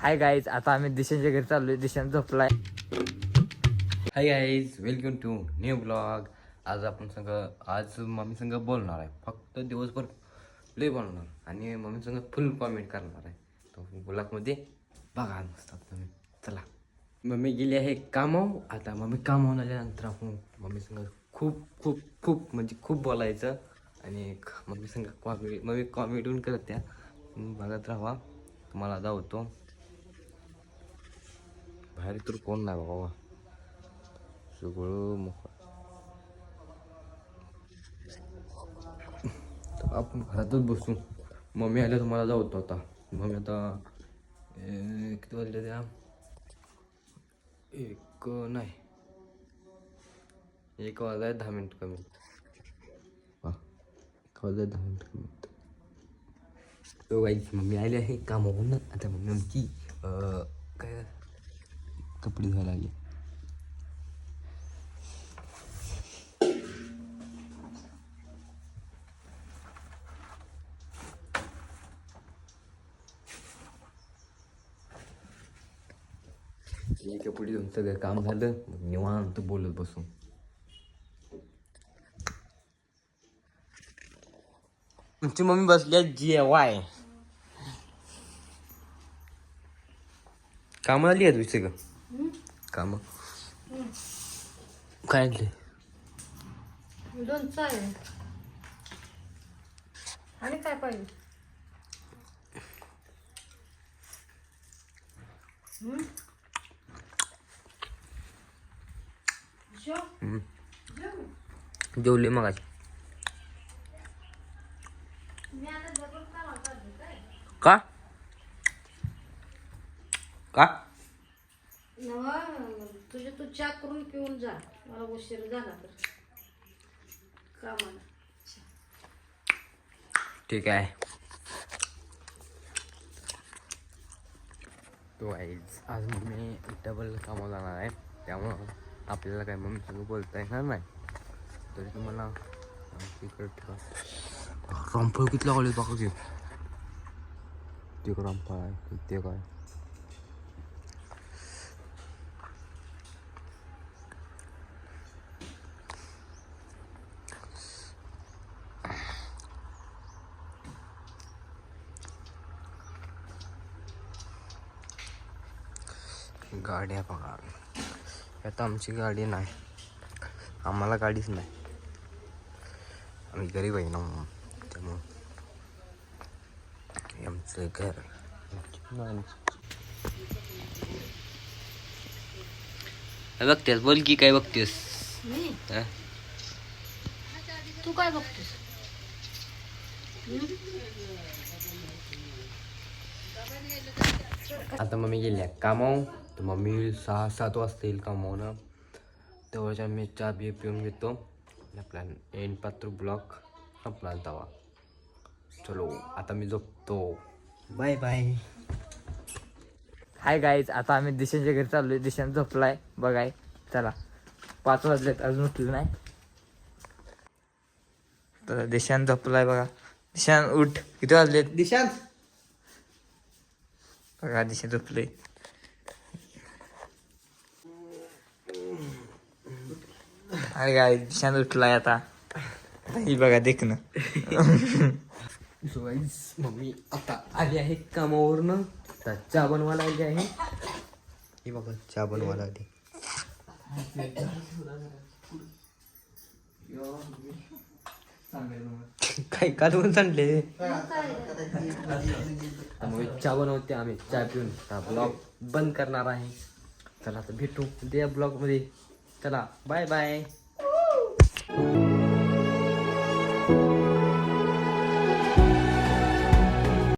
Hi guys, आता आम्ही दिशांच्या घरी चाललोय. दिशान झोपलाय. Hi guys, welcome to new blog. आज मम्मी संग बोलणार आहे. फक्त दिवसभर लय बोलणार आणि मम्मी संग फुल कॉमेंट करणार आहे. तो ब्लॉगमध्ये बघा मस्त तुम्ही. चला, मम्मी गेली आहे कामावर. आता मम्मी कामावून आल्यानंतर आपण मम्मी संग खूप खूप खूप म्हणजे खूप बोलायचं आणि मम्मी संग मम्मी कॉमेडी करत त्या बघत राहा. तुम्हाला दावतो. बाहेर तर कोण नाही बाबा, सगळं तर आपण घरातच बसू. मम्मी आल्या तुम्हाला जाऊतो आता. मम्मी आता किती वाजले त्या एक नाही 1 वाजता 10 मिनिट कमी. हां, 1 वाजता 10 मिनिट कमी. तो वाईच मम्मी आली आहे कामावरून. आता मम्मी आमची काय कपडे धुवायला लागले. कपडे धुवून सगळं काम झालं. मग निवांत बोलत बसू. तुमची मम्मी बसली आहे जेवाय. कामं आली आहे तुझी सगळं कामं काय आणले? लोणचं आहे आणि काय पाहिजे? जेवले मग आज का का नवा तुझे तू चहा करून पिऊन जा. मला उशीर झाला तर कामाला. ठीक आहे. तो आज मम्मी डबल कामाला जाणार आहे. त्यामुळं आपल्याला काय मम्मी सगळं बोलता येणार नाही. तरी तुम्हाला तिकडे ठेवा. रामफळ किती लागले बघा की. ते रामफळ आहे ते काय गाड्या बघा. आता आमची गाडी नाही, आम्हाला गाडीच नाही. आम्ही गरीब आहे ना, त्यामुळं आमचं घर. बघतेस बोल की काय बघतेस? मी तू काय बघतोस? आता मम्मी गेल्या कामावर. तर मम्मी 6-7 वाजता येईल कामावून. तेव्हाच्या मी चहा बी पिऊन घेतो. आपला एन पात्र ब्लॉक संपला तवा. चलो आता मी झोपतो. Bye bye. हाय गाईज, आता आम्ही दिशांच्या घरी चाललोय. दिशान झोपलाय बघाय. चला, 5 वाजलेत, अजून उठलं नाही. तर दिशान झोपलाय बघा. दिशान उठ. किती वाजलेत दिशांत? बघा दिशा झोपले. अरे गाय, दिशान उठलाय आता. ही बघा देखणं. मम्मी आता आली आहे कामावरनं. आता चहा बनवायला आली आहे. हे बघा चहा बनवायला आली. काय काढून सांडले. त्यामुळे चहा बनवते. आम्ही चहा पिऊन ब्लॉग बंद करणार आहे. चला आता भेटू त्या ब्लॉग मध्ये. चला बाय बाय.